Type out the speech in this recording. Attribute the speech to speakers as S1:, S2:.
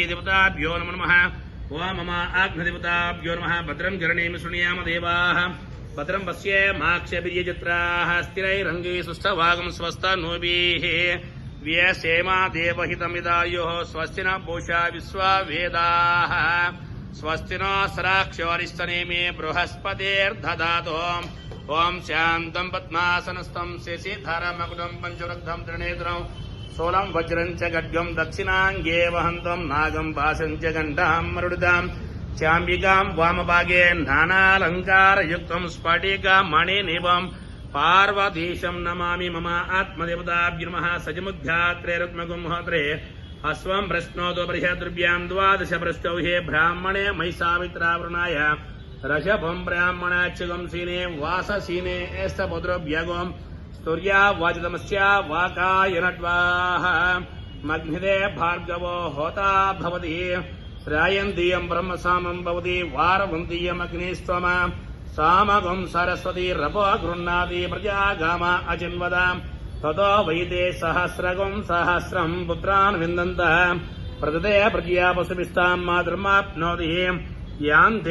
S1: देवताभ्यो नमो नमः ओं मम आग्नेदेवताभ्यो नमः भद्रं गणेमि शृणुयाम देवाः भद्रं पश्येमाक्षभिर्यजत्राः स्थिरैरङ्गैः सुष्ठभागं स्वस्तनूभिः व्यसेमा देवहितमिदायुः स्वस्ति न पूषा विश्ववेदाः स्वस्ति नो सराक्षोरिष्टनेमि बृहस्पतिर्दधातु ओं शान्तं पद्मासनस्थं शशिधरमकुटं पञ्चवृद्धं त्रिनेत्रं सोलं वज्रं च खड्गं दक्षिणाङ्गे वहन्तं नागं पाशं च गण्डं मरुडां चाम्बिकां वामभागे नानालङ्कारयुक्तं स्फटिकमणिनिभं पार्वतीशं नमामि मम आत्मदेवताभ्यो नमः सजमुद्ध्यात्रेरुक्मगुंहोत्रे अस्वं प्रश्नोदो बृहद्रुभ्यां द्वादश प्रष्टौ हे ब्राह्मणे महिषामित्रावृणाय रजभं ब्राह्मणाच्युगं सीने वाससीने एस्तपुद्रोभ्यगों स्तुर्या वाजतमस्या वाकायनट्वाः मग्निदे भार्गवो होता भवति श्रायन्तीयं ब्रह्मसामं भवति वारवन्तीयमग्निस्त्वम सामगं सरस्वती रपो गृह्णाति प्रजागाम अचिन्वदाम् ततो वैते सहस्रगं सहस्रं पुत्रान् विन्दन्तः प्रददे प्रज्ञा पशुभिस्तां मातृमाप्नोति यान्ते